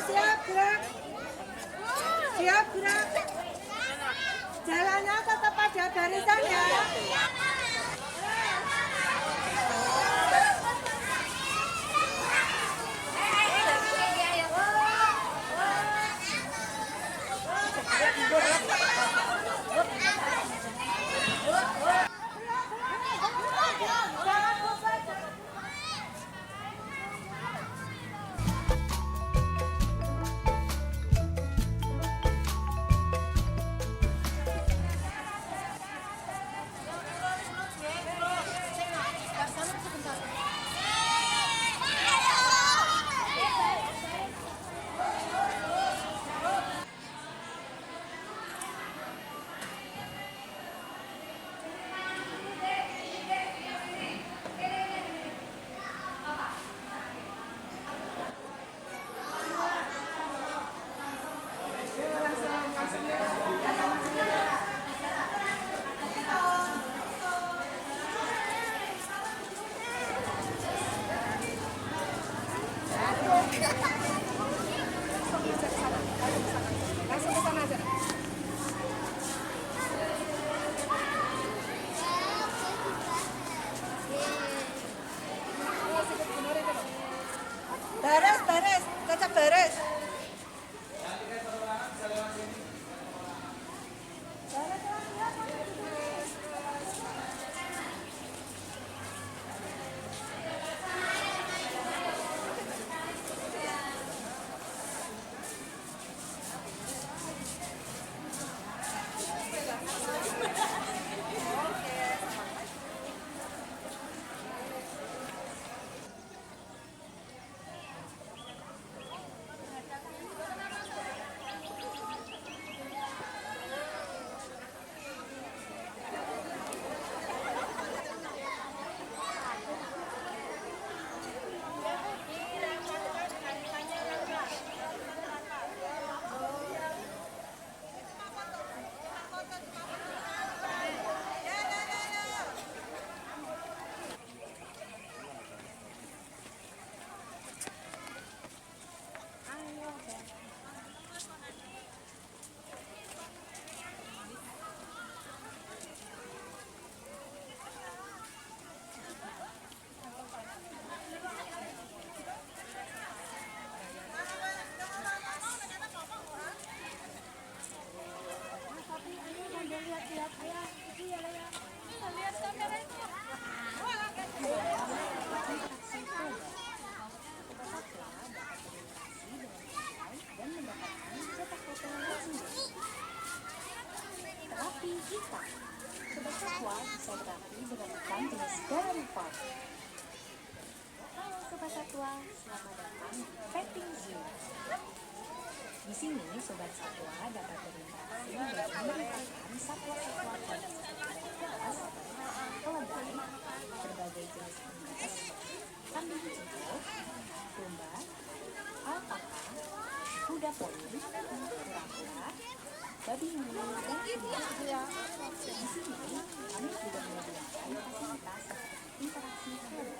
Siap gerak. Siap gerak. Jalannya tetap pada barisan ya. Langsung ke sana aja. Beres, beres, tetap beres. Terapi kita. Sobat Satwa bisa terapi dengan jenis Garden Park. Halo Sobat Satwa, selamat datang di Petting Zoo. Di sini Sobat Satwa dapat berinteraksi dan memeriksakan satwa-satwa kelas, keledai, berbagai jenis unggas, kambing hijau, domba, alpaka, kuda poni, kura-kura, babi ngepet, dan kuda. Di sini kami juga menyediakan fasilitas interaksi hewan.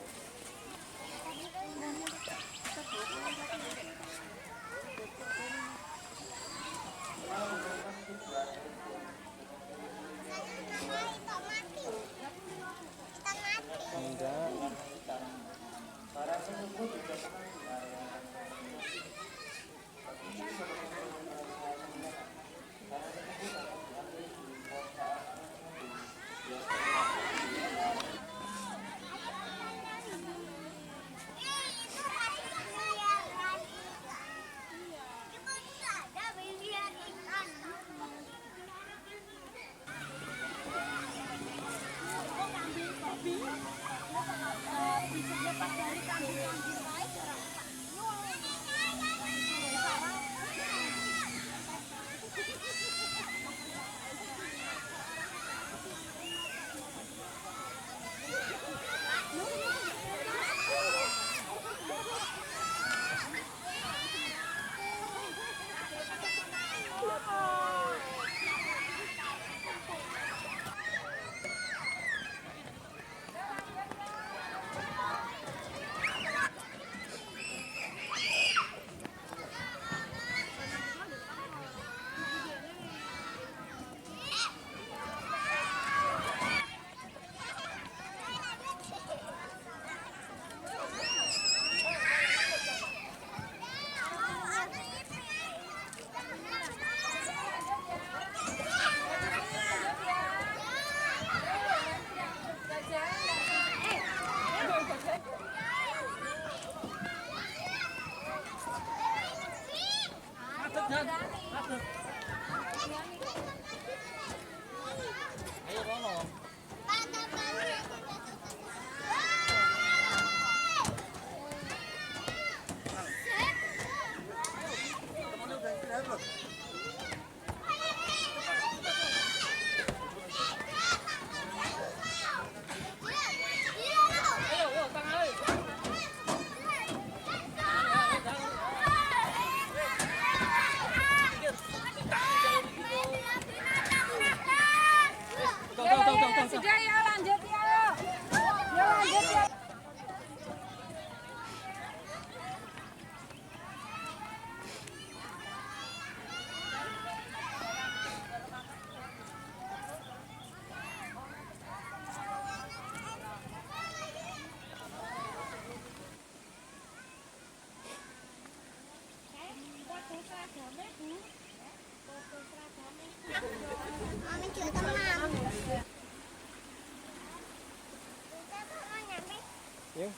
Sudah ya lanjut ya. Ya lanjut ya. Yuk.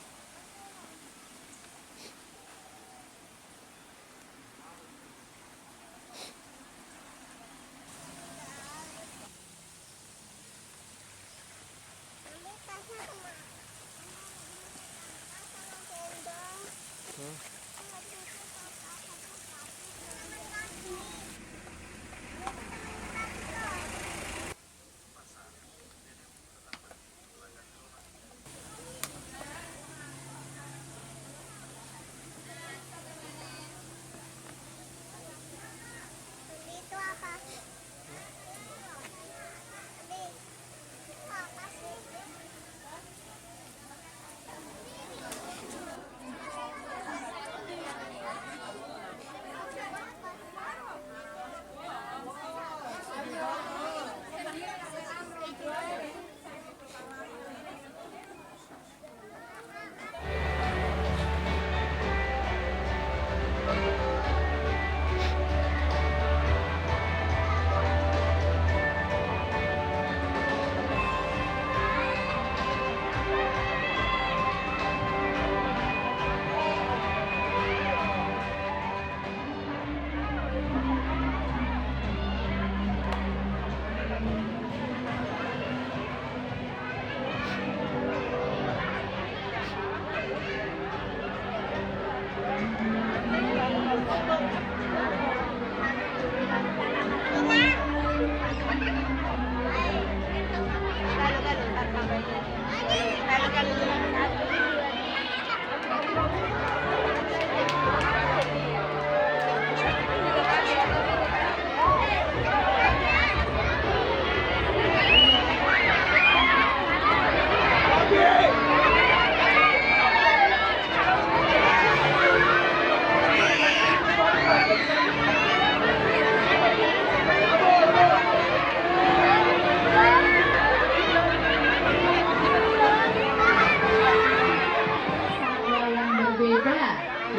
Itu apa? Apa sih?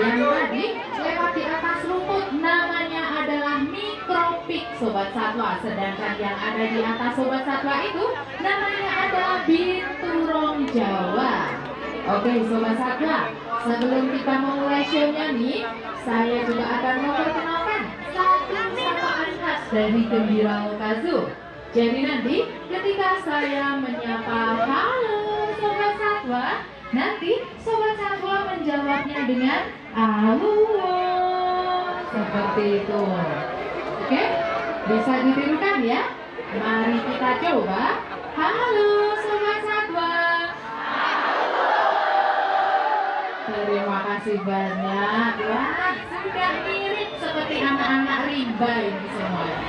Yang tadi lewat di atas rumput namanya adalah mikropik sobat satwa, sedangkan yang ada di atas sobat satwa itu namanya adalah binturong Jawa. Oke sobat satwa, sebelum kita memulai show-nya nih, saya juga akan memperkenalkan satu sapaan khas dari Gembira Lokazu. Jadi nanti ketika saya menyapa halo sobat satwa, nanti sobat satwa menjawabnya dengan halo, seperti itu. Oke, bisa ditirukan ya. Mari kita coba. Halo sobat satwa. Terima kasih banyak. Wah, sudah mirip seperti anak-anak rimba ini semuanya.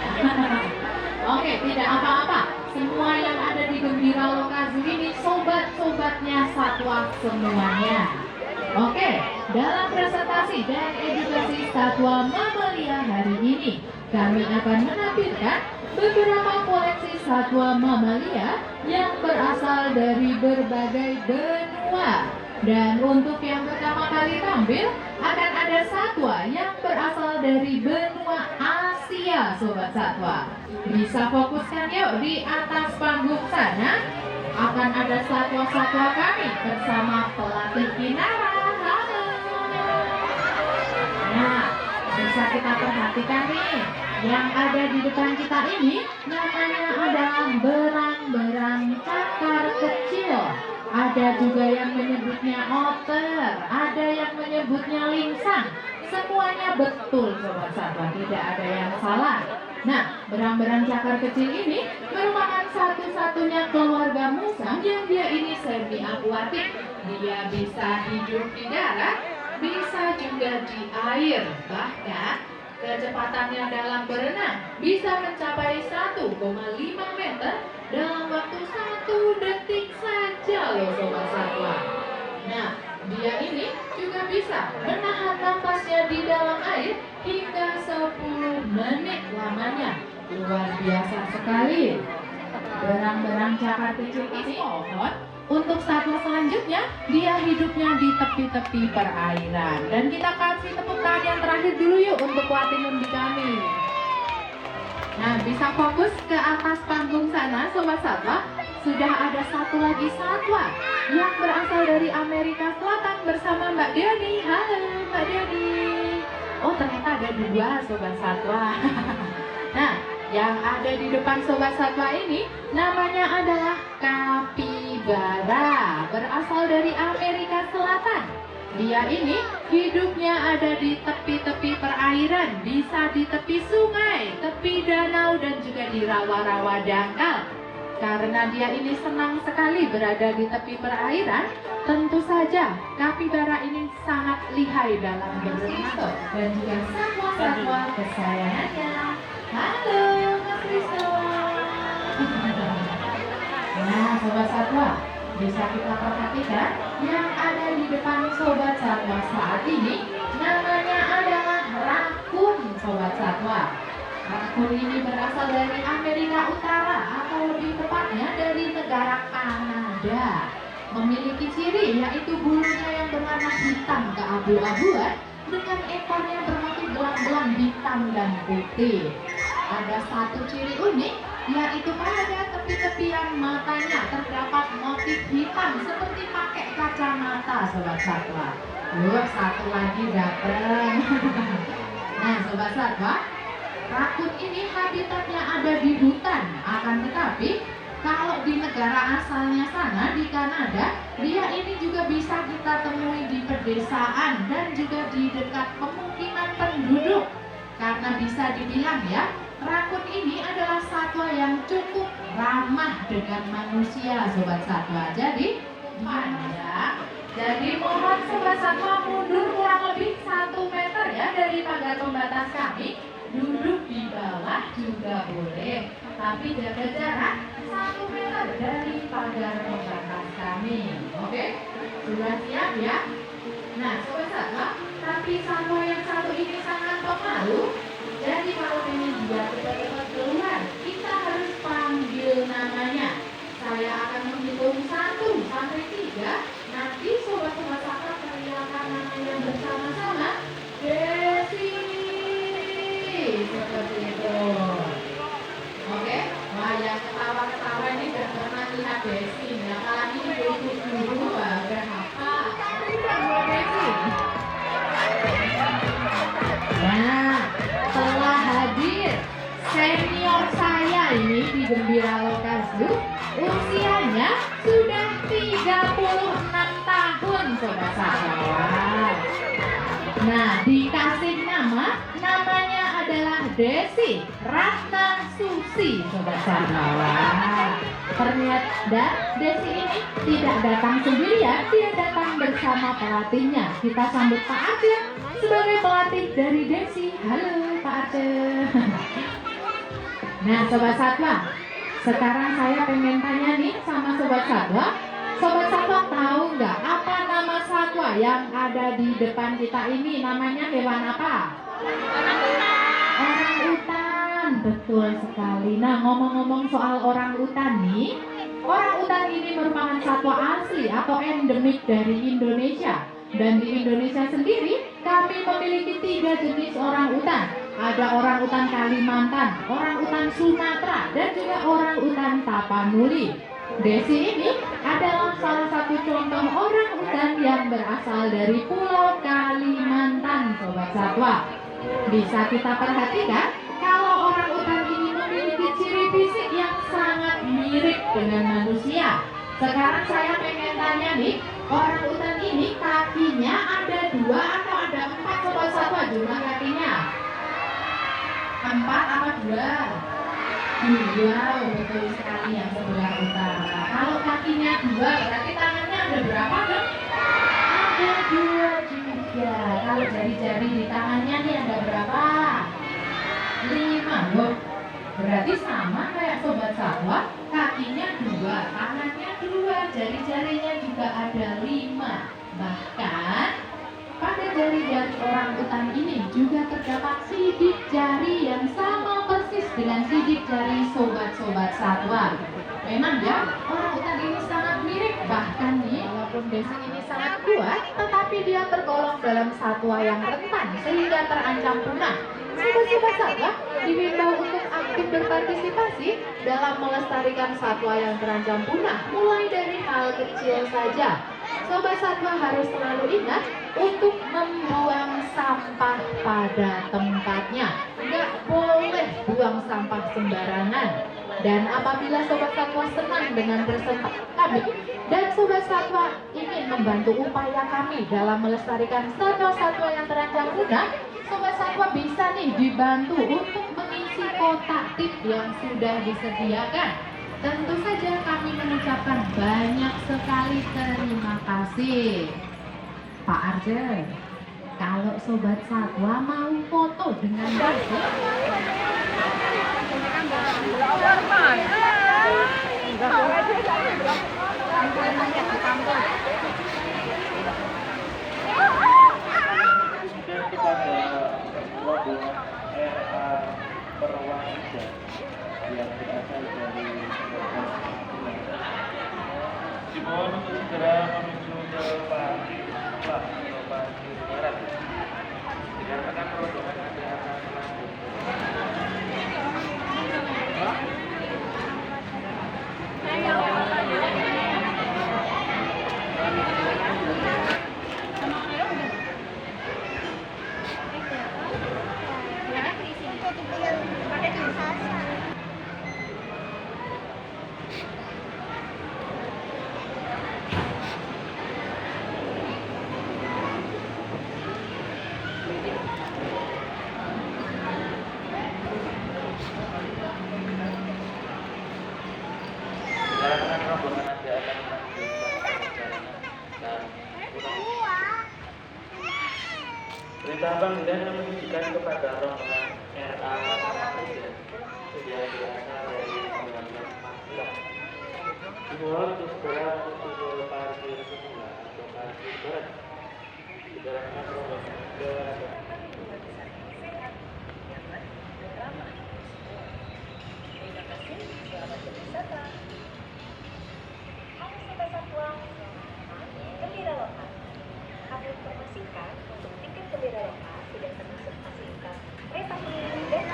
Oke, tidak apa-apa. Semua yang ada di Gembira Lokazu ini sobat-sobatnya satwa semuanya. Oke, dalam presentasi dan edukasi satwa mamalia hari ini, kami akan menampilkan beberapa koleksi satwa mamalia yang berasal dari berbagai benua. Dan untuk yang pertama kali tampil, akan ada satwa yang berasal dari benua Asia, sobat satwa. Bisa fokuskan yuk di atas panggung sana. Akan ada satwa-satwa kami bersama pelatih Kinara. Halo. Nah, di bisa kita perhatikan nih, yang ada di depan kita ini namanya adalah berang-berang cakar kecil. Ada juga yang menyebutnya otter, ada yang menyebutnya lingsang. Semuanya betul Sobat Satwa, tidak ada yang salah. Nah, berang-berang cakar kecil ini merupakan satu-satunya keluarga musang yang dia ini semi akuatik. Dia bisa hidup di darat, bisa juga di air. Bahkan kecepatannya dalam berenang bisa mencapai 1,5 meter dalam waktu 1 detik saja loh Sobat Satwa. Nah, dia ini juga bisa menahan napasnya di dalam air hingga 10 menit lamanya. Luar biasa sekali. Berang-berang cakar kecil ini pohon. Untuk satwa selanjutnya, dia hidupnya di tepi-tepi perairan. Dan kita kasih tepuk tangan yang terakhir dulu yuk untuk Watimundi kami. Nah, bisa fokus ke atas panggung sana Sobat Satwa. Sudah ada satu lagi satwa yang berasal dari Amerika Selatan bersama Mbak Dioni. Halo Mbak Dioni. Oh, ternyata ada 2 Sobat Satwa. Nah, yang ada di depan Sobat Satwa ini namanya adalah kapibara, berasal dari Amerika Selatan. Dia ini hidupnya ada di tepi-tepi perairan, bisa di tepi sungai, tepi danau, dan juga di rawa-rawa dangkal. Karena dia ini senang sekali berada di tepi perairan, tentu saja kapibara ini sangat lihai dalam berenang dan juga satwa-satwa kesayangannya. Halo Mas Risto. Nah Sobat Satwa, bisa kita perhatikan yang ada di depan Sobat Satwa saat ini namanya adalah rakun Sobat Satwa. Rakun ini berasal dari Amerika Utara atau lebih tepatnya dari negara Kanada. Memiliki ciri yaitu bulunya yang berwarna hitam keabu-abuan dengan ekornya bermotif belang-belang hitam dan putih. Ada satu ciri unik yaitu pada tepi-tepian matanya terdapat motif hitam seperti pakai kacamata Sobat Satwa. Satu lagi datang. Nah Sobat Satwa, rakun ini habitatnya ada di hutan, akan tetapi kalau di negara asalnya sana di Kanada, dia ini juga bisa kita temui di pedesaan dan juga di dekat pemukiman penduduk. Karena bisa dibilang ya, rakun ini adalah satwa yang cukup ramah dengan manusia Sobat Satwa. Jadi panjang. Jadi mohon Sobat Satwa mundur kurang lebih 1 meter ya dari pagar pembatas kami. Duduk di bawah juga boleh, tapi jaga jarak 1 meter dari pagar pembatas kami. Oke? Sudah siap ya? Nah Sobat Satwa, tapi satwa yang satu ini sangat pemalu. Jadi kalau ingin dia cepat-cepat keluar, kita harus panggil namanya. Saya akan menghitung 1 sampai 3. Nanti Sobat-sobat Satwa teriakan namanya bersama-sama. Desi. Seperti itu. Oke? Wah yang ketawa-ketawa ini gak pernah lihat Desi. Apalagi ibu-ibu berapa? Desi. Nah, telah hadir senior saya ini di Gembira Lokal Zoo. Usianya sudah 36 tahun Sobat Satwa. Nah, dikasih namanya adalah Desi Ratna Susi Sobat Satwa. Ternyata Desi ini tidak datang sendirian, dia datang bersama pelatihnya. Kita sambut Pak Arce sebagai pelatih dari Desi. Halo Pak Arce. Nah Sobat Satwa, sekarang saya pengen tanya nih sama Sobat Satwa. Sobat Satwa tahu nggak apa nama satwa yang ada di depan kita ini? Namanya hewan apa? Orang utan. Betul sekali. Nah ngomong-ngomong soal orang utan nih, orang utan ini merupakan satwa asli atau endemik dari Indonesia. Dan di Indonesia sendiri kami memiliki 3 jenis orang utan. Ada orang utan Kalimantan, orang utan Sumatera, dan juga orang utan Tapanuli. Desi ini adalah salah satu contoh orang utan yang berasal dari Pulau Kalimantan Sobat Satwa. Bisa kita perhatikan kalau orang utan ini memiliki ciri fisik yang sangat mirip dengan manusia. Sekarang saya pengen tanya nih, orang utan ini kakinya ada 2 atau ada 4? Sobat Satwa, jumlah kakinya 4 apa 2? 2, betul sekali yang sebelah utara. Kalau kakinya 2, berarti tangannya ada berapa dong? Ada 2 juga. Kalau jari-jari di tangannya nih ada berapa? 5. Loh, berarti sama kayak Sobat Satwa, kakinya 2, tangannya 2, jari-jarinya juga ada 5. Bahkan pada jari-jari orang utan ini juga terdapat sidik jari yang sama persis dengan sidik jari sobat-sobat satwa. Memang ya, orang utan ini sangat mirip. Bahkan nih, walaupun besi ini sangat kuat, tetapi dia tergolong dalam satwa yang rentan sehingga terancam punah. Sobat-sobat satwa diimbau untuk aktif berpartisipasi dalam melestarikan satwa yang terancam punah, mulai dari hal kecil saja. Sobat satwa harus selalu ingat untuk membuang sampah pada tempatnya. Nggak boleh buang sampah sembarangan. Dan apabila sobat satwa senang dengan bersama kami dan sobat satwa ingin membantu upaya kami dalam melestarikan satwa-satwa yang terancam punah, sobat satwa bisa nih dibantu untuk mengisi kotak tip yang sudah disediakan. Tentu saja kami mengucapkan banyak sekali terima kasih. Pak Arjen, kalau sobat satwa mau foto dengan David, yang berasal dari dimohon untuk segera menuju ke parkir atau parkir barat dikarenakan rombongan ada akan Perintah Bank Indonesia menunjukkan kepada rombongan RA yang berasal dari 1914. Dimohon untuk segera menuju ke parkir semula atau parkir barat dikarenakan rombongan berada. Gembira lokal. Kami informasikan untuk tiket gembira lokal tidak termasuk fasilitas kereta keliling dan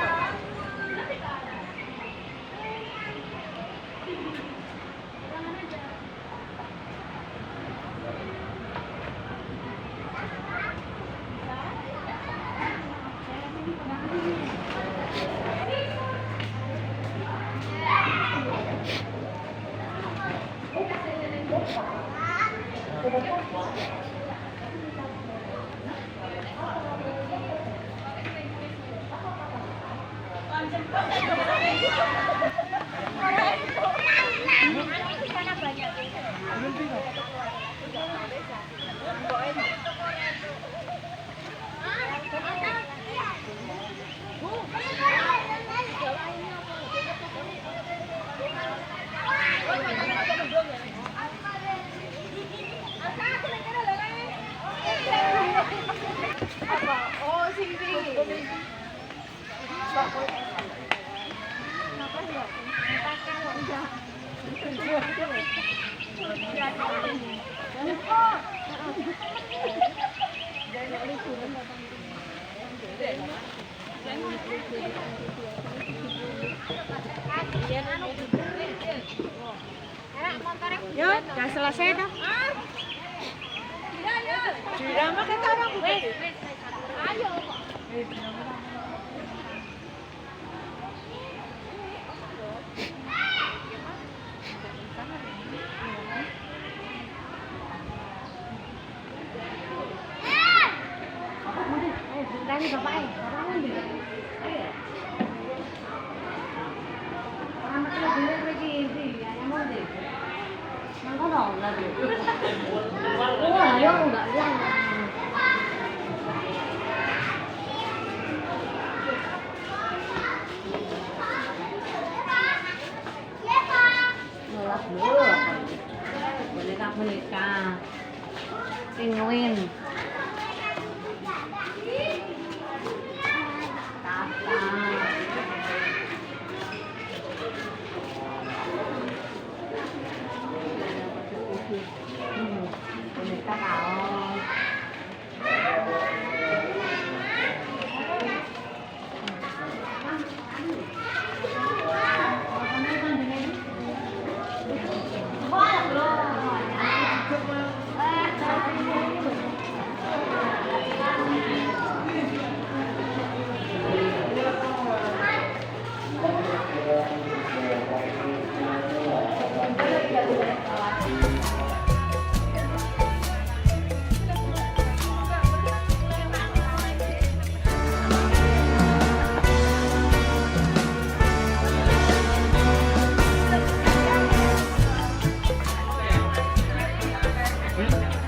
makan. Yo, udah selesai dah. Sudah makan orang. Ayo. Mereka penguin boneka kaos Hmm?